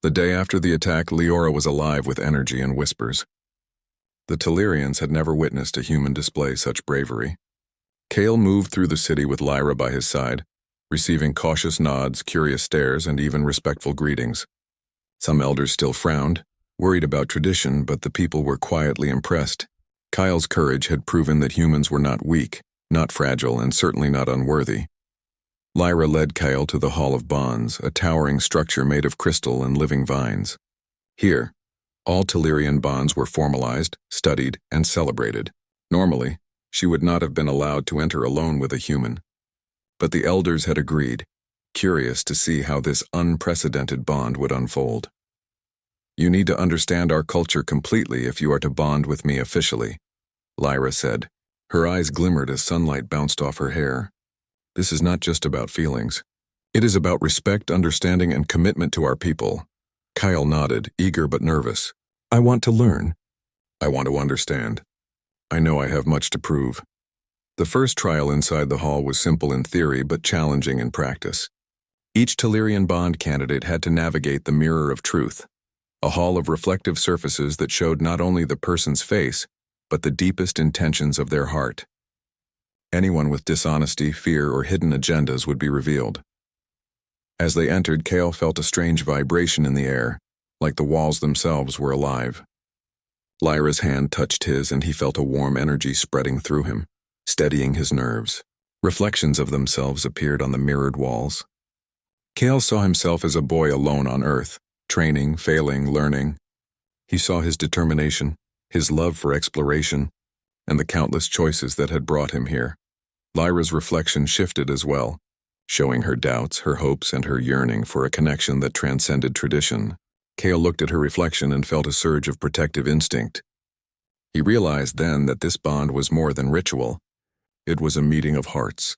The day after the attack, Leora was alive with energy and whispers. The Telerians had never witnessed a human display such bravery. Kale moved through the city with Lyra by his side, receiving cautious nods, curious stares, and even respectful greetings. Some elders still frowned, worried about tradition, but the people were quietly impressed. Kyle's courage had proven that humans were not weak, not fragile, and certainly not unworthy. Lyra led Kyle to the Hall of Bonds, a towering structure made of crystal and living vines. Here, all Telerian bonds were formalized, studied, and celebrated. Normally, she would not have been allowed to enter alone with a human. But the elders had agreed, curious to see how this unprecedented bond would unfold. "You need to understand our culture completely if you are to bond with me officially," Lyra said. Her eyes glimmered as sunlight bounced off her hair. "This is not just about feelings. It is about respect, understanding, and commitment to our people." Kyle nodded, eager but nervous. "I want to learn. I want to understand. I know I have much to prove." The first trial inside the hall was simple in theory but challenging in practice. Each Telerian bond candidate had to navigate the mirror of truth, a hall of reflective surfaces that showed not only the person's face, but the deepest intentions of their heart. Anyone with dishonesty, fear, or hidden agendas would be revealed. As they entered, Kale felt a strange vibration in the air, like the walls themselves were alive. Lyra's hand touched his, and he felt a warm energy spreading through him, steadying his nerves. Reflections of themselves appeared on the mirrored walls. Kale saw himself as a boy alone on Earth, training, failing, learning. He saw his determination, his love for exploration, and the countless choices that had brought him here. Lyra's reflection shifted as well, showing her doubts, her hopes, and her yearning for a connection that transcended tradition. Kale looked at her reflection and felt a surge of protective instinct. He realized then that this bond was more than ritual. It was a meeting of hearts,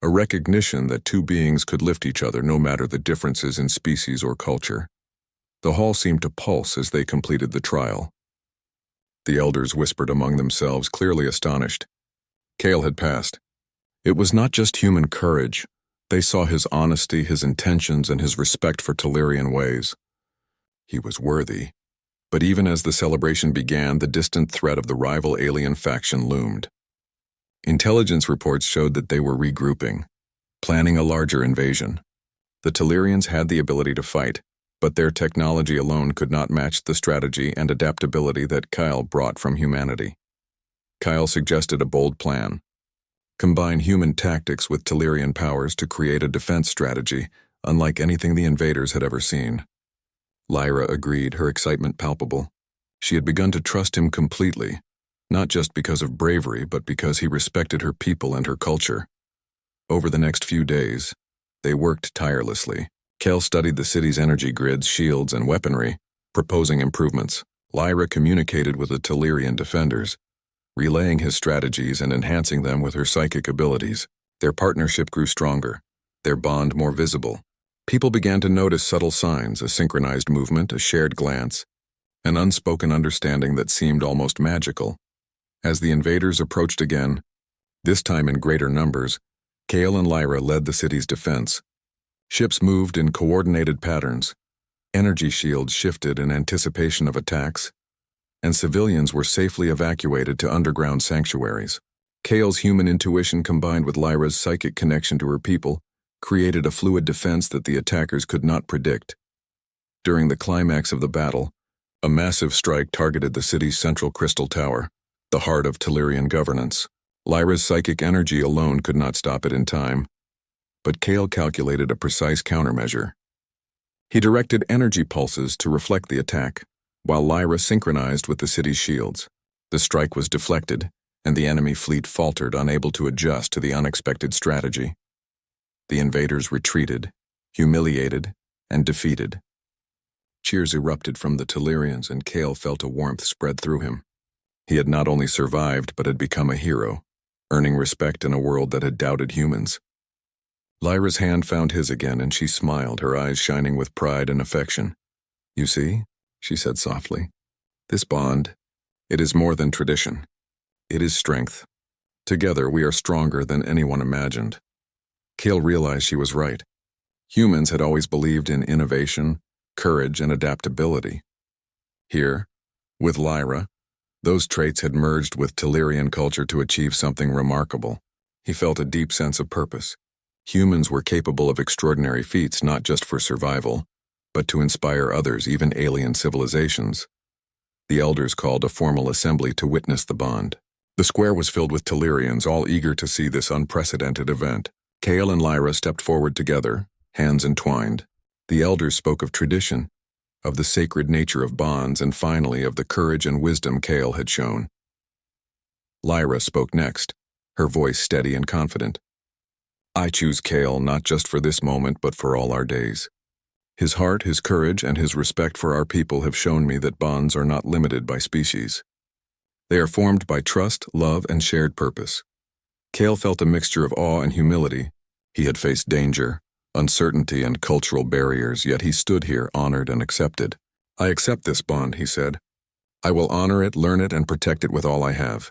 a recognition that two beings could lift each other no matter the differences in species or culture. The hall seemed to pulse as they completed the trial. The elders whispered among themselves, clearly astonished. Kale had passed. It was not just human courage. They saw his honesty, his intentions, and his respect for Telerian ways. He was worthy. But even as the celebration began, the distant threat of the rival alien faction loomed. Intelligence reports showed that they were regrouping, planning a larger invasion. The Telerians had the ability to fight, but their technology alone could not match the strategy and adaptability that Kyle brought from humanity. Kyle suggested a bold plan. Combine human tactics with Telerian powers to create a defense strategy unlike anything the invaders had ever seen. Lyra agreed, her excitement palpable. She had begun to trust him completely, not just because of bravery, but because he respected her people and her culture. Over the next few days, they worked tirelessly. Kale studied the city's energy grids, shields, and weaponry, proposing improvements. Lyra communicated with the Telerian defenders, relaying his strategies and enhancing them with her psychic abilities. Their partnership grew stronger, their bond more visible. People began to notice subtle signs, a synchronized movement, a shared glance, an unspoken understanding that seemed almost magical. As the invaders approached again, this time in greater numbers, Kale and Lyra led the city's defense. Ships moved in coordinated patterns, energy shields shifted in anticipation of attacks, and civilians were safely evacuated to underground sanctuaries. Kale's human intuition combined with Lyra's psychic connection to her people created a fluid defense that the attackers could not predict. During the climax of the battle, a massive strike targeted the city's central crystal tower, the heart of Telerian governance. Lyra's psychic energy alone could not stop it in time, but Kale calculated a precise countermeasure. He directed energy pulses to reflect the attack, while Lyra synchronized with the city's shields. The strike was deflected, and the enemy fleet faltered, unable to adjust to the unexpected strategy. The invaders retreated, humiliated, and defeated. Cheers erupted from the Telerians, and Kale felt a warmth spread through him. He had not only survived, but had become a hero, earning respect in a world that had doubted humans. Lyra's hand found his again, and she smiled, her eyes shining with pride and affection. "You see," she said softly, "this bond, it is more than tradition. It is strength. Together we are stronger than anyone imagined." Kale realized she was right. Humans had always believed in innovation, courage, and adaptability. Here, with Lyra, those traits had merged with Tellurian culture to achieve something remarkable. He felt a deep sense of purpose. Humans were capable of extraordinary feats not just for survival, but to inspire others, even alien civilizations. The elders called a formal assembly to witness the bond. The square was filled with Tellurians, all eager to see this unprecedented event. Kale and Lyra stepped forward together, hands entwined. The elders spoke of tradition, of the sacred nature of bonds, and finally of the courage and wisdom Kale had shown. Lyra spoke next, her voice steady and confident. I choose Kale not just for this moment but for all our days. His heart, his courage, and his respect for our people have shown me that bonds are not limited by species. They are formed by trust, love, and shared purpose. Kale felt a mixture of awe and humility. He had faced danger, uncertainty, and cultural barriers, yet he stood here honored and accepted. I accept this bond, he said. I will honor it, learn it, and protect it with all I have.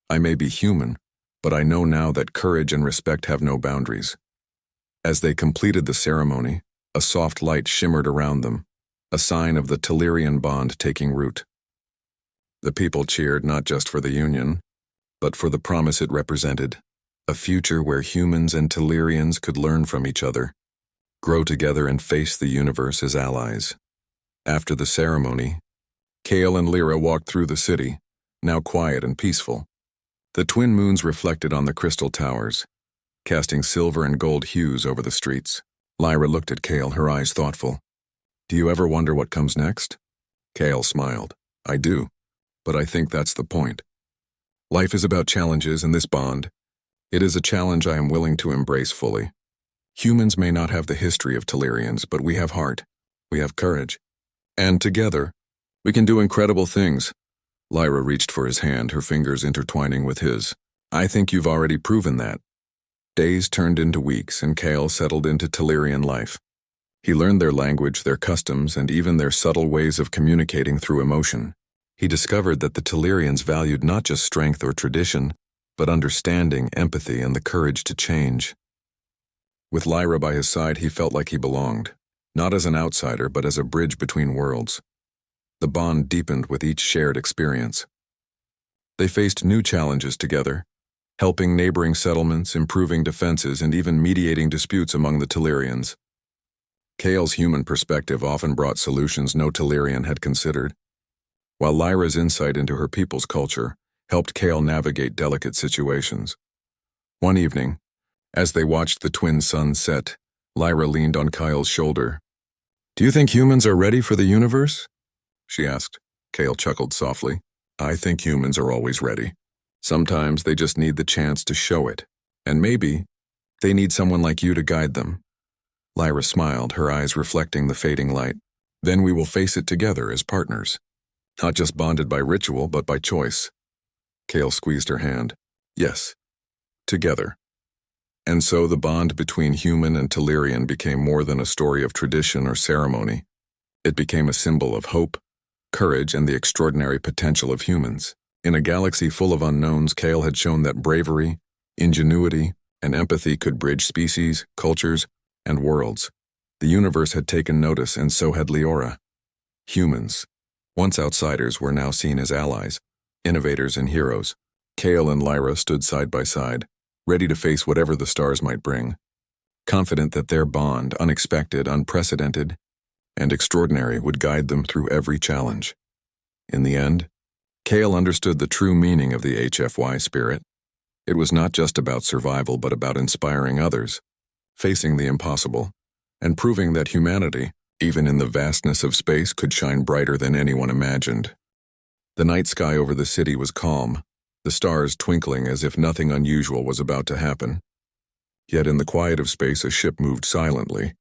I may be human, but I know now that courage and respect have no boundaries. As they completed the ceremony, a soft light shimmered around them, a sign of the Tellurian bond taking root. The people cheered not just for the union, but for the promise it represented, a future where humans and Tellurians could learn from each other, grow together, and face the universe as allies. After the ceremony, Kale and Lyra walked through the city, now quiet and peaceful. The twin moons reflected on the crystal towers, casting silver and gold hues over the streets. Lyra looked at Kale, her eyes thoughtful. Do you ever wonder what comes next? Kale smiled. I do, but I think that's the point. Life is about challenges, and this bond, it is a challenge I am willing to embrace fully. Humans may not have the history of Tellurians, but we have heart, we have courage, and together, we can do incredible things. Lyra reached for his hand, her fingers intertwining with his. I think you've already proven that. Days turned into weeks, and Kale settled into Tellurian life. He learned their language, their customs, and even their subtle ways of communicating through emotion. He discovered that the Tellurians valued not just strength or tradition, but understanding, empathy, and the courage to change. With Lyra by his side, he felt like he belonged, not as an outsider, but as a bridge between worlds. The bond deepened with each shared experience. They faced new challenges together, helping neighboring settlements, improving defenses, and even mediating disputes among the Tellurians. Kale's human perspective often brought solutions no Tellurian had considered, while Lyra's insight into her people's culture helped Kale navigate delicate situations. One evening, as they watched the twin suns set, Lyra leaned on Kyle's shoulder. Do you think humans are ready for the universe? She asked. Kale chuckled softly. I think humans are always ready. Sometimes they just need the chance to show it, and maybe they need someone like you to guide them. Lyra smiled, her eyes reflecting the fading light. Then we will face it together as partners, not just bonded by ritual, but by choice. Kale squeezed her hand. Yes, together. And so the bond between human and Tellurian became more than a story of tradition or ceremony. It became a symbol of hope, courage, and the extraordinary potential of humans. In a galaxy full of unknowns, Kale had shown that bravery, ingenuity, and empathy could bridge species, cultures, and worlds. The universe had taken notice, and so had Leora. Humans, once outsiders, were now seen as allies, innovators, and heroes. Kale and Lyra stood side by side, ready to face whatever the stars might bring, confident that their bond, unexpected, unprecedented, and extraordinary, would guide them through every challenge. In the end, Kale understood the true meaning of the HFY spirit. It was not just about survival, but about inspiring others, facing the impossible, and proving that humanity, even in the vastness of space, could shine brighter than anyone imagined. The night sky over the city was calm, the stars twinkling as if nothing unusual was about to happen. Yet in the quiet of space, a ship moved silently,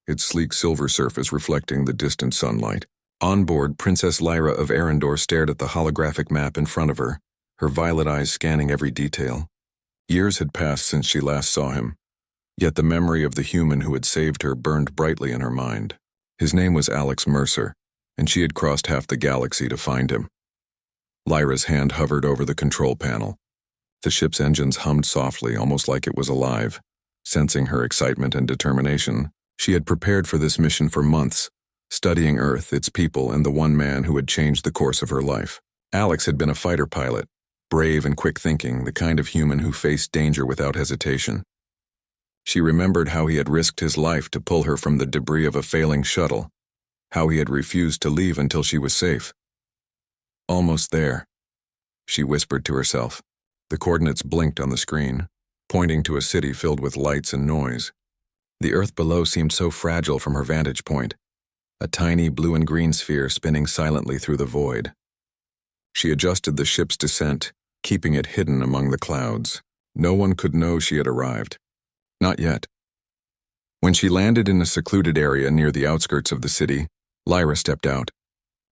its sleek silver surface reflecting the distant sunlight. On board, Princess Lyra of Arendor stared at the holographic map in front of her, her violet eyes scanning every detail. Years had passed since she last saw him, yet the memory of the human who had saved her burned brightly in her mind. His name was Alex Mercer, and she had crossed half the galaxy to find him. Lyra's hand hovered over the control panel. The ship's engines hummed softly, almost like it was alive. Sensing her excitement and determination, she had prepared for this mission for months, studying Earth, its people, and the one man who had changed the course of her life. Alex had been a fighter pilot, brave and quick-thinking, the kind of human who faced danger without hesitation. She remembered how he had risked his life to pull her from the debris of a failing shuttle, how he had refused to leave until she was safe. Almost there, she whispered to herself. The coordinates blinked on the screen, pointing to a city filled with lights and noise. The Earth below seemed so fragile from her vantage point, a tiny blue and green sphere spinning silently through the void. She adjusted the ship's descent, keeping it hidden among the clouds. No one could know she had arrived. Not yet. When she landed in a secluded area near the outskirts of the city, Lyra stepped out.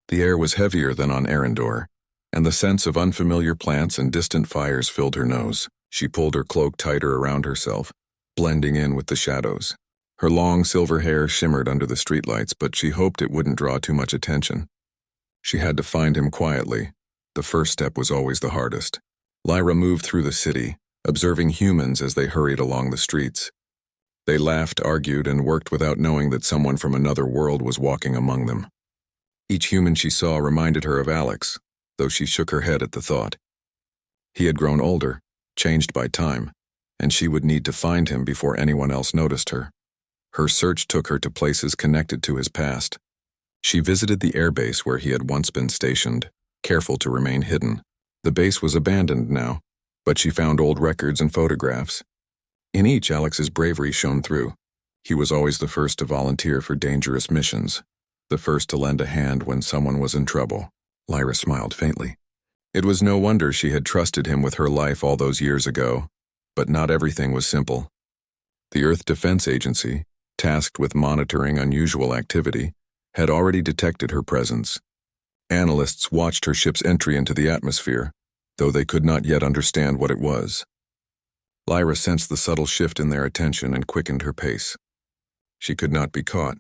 The air was heavier than on Arendor, and the sense of unfamiliar plants and distant fires filled her nose. She pulled her cloak tighter around herself, blending in with the shadows. Her long silver hair shimmered under the streetlights, but she hoped it wouldn't draw too much attention. She had to find him quietly. The first step was always the hardest. Lyra moved through the city, observing humans as they hurried along the streets. They laughed, argued, and worked without knowing that someone from another world was walking among them. Each human she saw reminded her of Alex, though she shook her head at the thought. He had grown older, changed by time, and she would need to find him before anyone else noticed her. Her search took her to places connected to his past. She visited the airbase where he had once been stationed, careful to remain hidden. The base was abandoned now, but she found old records and photographs. In each, Alex's bravery shone through. He was always the first to volunteer for dangerous missions, the first to lend a hand when someone was in trouble. Lyra smiled faintly. It was no wonder she had trusted him with her life all those years ago, but not everything was simple. The Earth Defense Agency, tasked with monitoring unusual activity, had already detected her presence. Analysts watched her ship's entry into the atmosphere, though they could not yet understand what it was. Lyra sensed the subtle shift in their attention and quickened her pace. She could not be caught.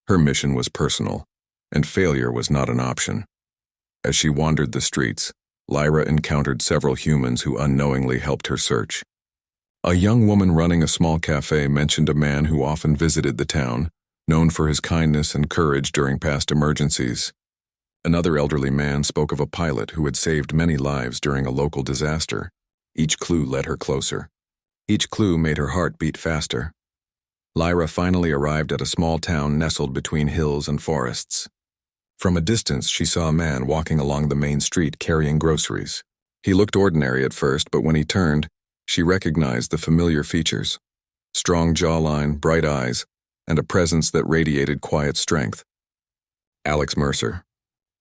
Her mission was personal, and failure was not an option. As she wandered the streets, Lyra encountered several humans who unknowingly helped her search. A young woman running a small cafe mentioned a man who often visited the town, known for his kindness and courage during past emergencies. Another elderly man spoke of a pilot who had saved many lives during a local disaster. Each clue led her closer. Each clue made her heart beat faster. Lyra finally arrived at a small town nestled between hills and forests. From a distance, she saw a man walking along the main street carrying groceries. He looked ordinary at first, but when he turned, she recognized the familiar features: strong jawline, bright eyes, and a presence that radiated quiet strength. Alex Mercer.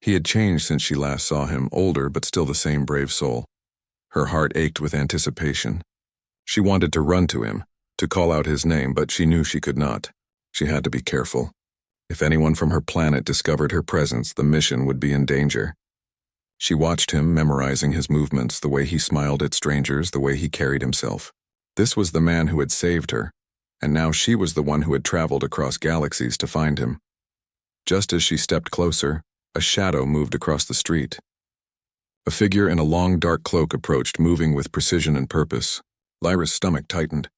He had changed since she last saw him, older but still the same brave soul. Her heart ached with anticipation. She wanted to run to him, to call out his name, but she knew she could not. She had to be careful. If anyone from her planet discovered her presence, the mission would be in danger. She watched him, memorizing his movements, the way he smiled at strangers, the way he carried himself. This was the man who had saved her, and now she was the one who had traveled across galaxies to find him. Just as she stepped closer, a shadow moved across the street. A figure in a long dark cloak approached, moving with precision and purpose. Lyra's stomach tightened.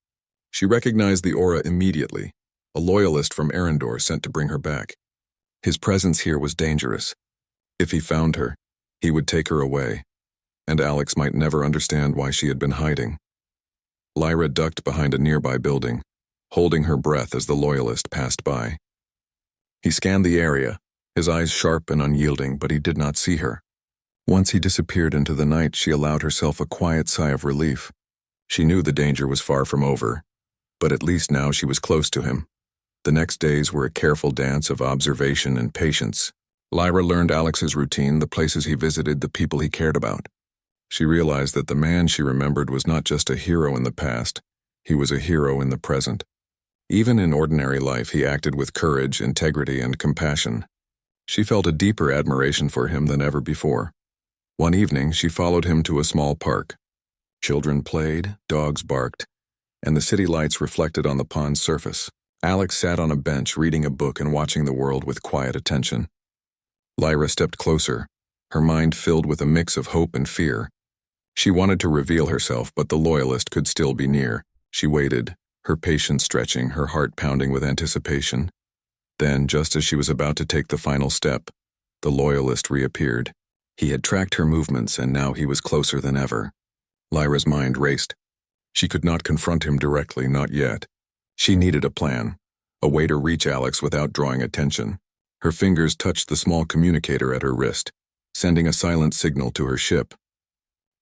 She recognized the aura immediately, a loyalist from Arendor sent to bring her back. His presence here was dangerous. If he found her, he would take her away, and Alex might never understand why she had been hiding. Lyra ducked behind a nearby building, holding her breath as the loyalist passed by. He scanned the area, his eyes sharp and unyielding, but he did not see her. Once he disappeared into the night, she allowed herself a quiet sigh of relief. She knew the danger was far from over, but at least now she was close to him. The next days were a careful dance of observation and patience. Lyra learned Alex's routine, the places he visited, the people he cared about. She realized that the man she remembered was not just a hero in the past, he was a hero in the present. Even in ordinary life, he acted with courage, integrity, and compassion. She felt a deeper admiration for him than ever before. One evening, she followed him to a small park. Children played, dogs barked, and the city lights reflected on the pond's surface. Alex sat on a bench reading a book and watching the world with quiet attention. Lyra stepped closer, her mind filled with a mix of hope and fear. She wanted to reveal herself, but the loyalist could still be near. She waited, her patience stretching, her heart pounding with anticipation. Then, just as she was about to take the final step, the loyalist reappeared. He had tracked her movements, and now he was closer than ever. Lyra's mind raced. She could not confront him directly, not yet. She needed a plan, a way to reach Alex without drawing attention. Her fingers touched the small communicator at her wrist, sending a silent signal to her ship.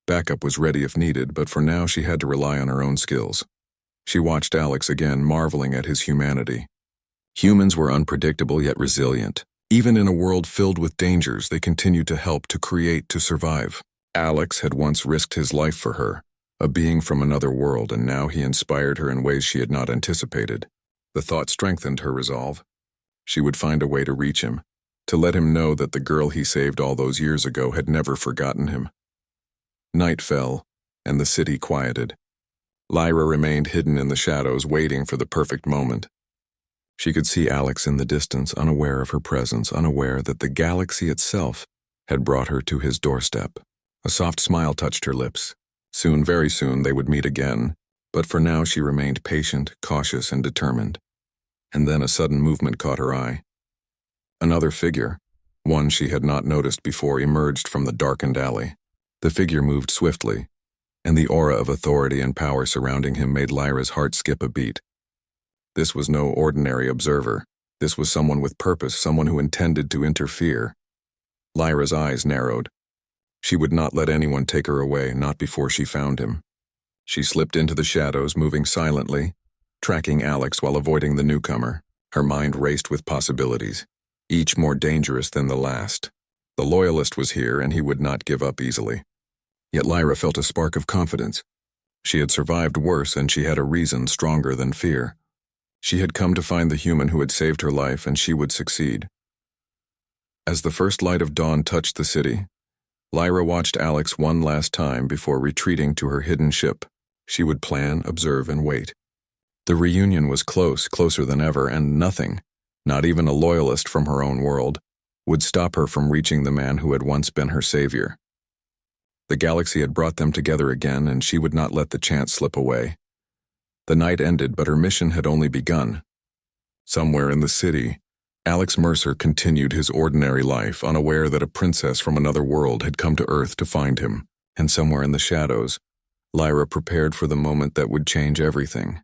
Backup was ready if needed, but for now she had to rely on her own skills. She watched Alex again, marveling at his humanity. Humans were unpredictable yet resilient. Even in a world filled with dangers, they continued to help, to create, to survive. Alex had once risked his life for her, a being from another world, and now he inspired her in ways she had not anticipated. The thought strengthened her resolve. She would find a way to reach him, to let him know that the girl he saved all those years ago had never forgotten him. Night fell, and the city quieted. Lyra remained hidden in the shadows, waiting for the perfect moment. She could see Alex in the distance, unaware of her presence, unaware that the galaxy itself had brought her to his doorstep. A soft smile touched her lips. Soon, very soon, they would meet again, but for now she remained patient, cautious, and determined. And then a sudden movement caught her eye. Another figure, one she had not noticed before, emerged from the darkened alley. The figure moved swiftly, and the aura of authority and power surrounding him made Lyra's heart skip a beat. This was no ordinary observer. This was someone with purpose, someone who intended to interfere. Lyra's eyes narrowed. She would not let anyone take her away, not before she found him. She slipped into the shadows, moving silently, tracking Alex while avoiding the newcomer. Her mind raced with possibilities, each more dangerous than the last. The loyalist was here, and he would not give up easily. Yet Lyra felt a spark of confidence. She had survived worse, and she had a reason stronger than fear. She had come to find the human who had saved her life, and she would succeed. As the first light of dawn touched the city, Lyra watched Alex one last time before retreating to her hidden ship. She would plan, observe, and wait. The reunion was close, closer than ever, and nothing, not even a loyalist from her own world, would stop her from reaching the man who had once been her savior. The galaxy had brought them together again, and she would not let the chance slip away. The night ended, but her mission had only begun. Somewhere in the city, Alex Mercer continued his ordinary life, unaware that a princess from another world had come to Earth to find him. And somewhere in the shadows, Lyra prepared for the moment that would change everything.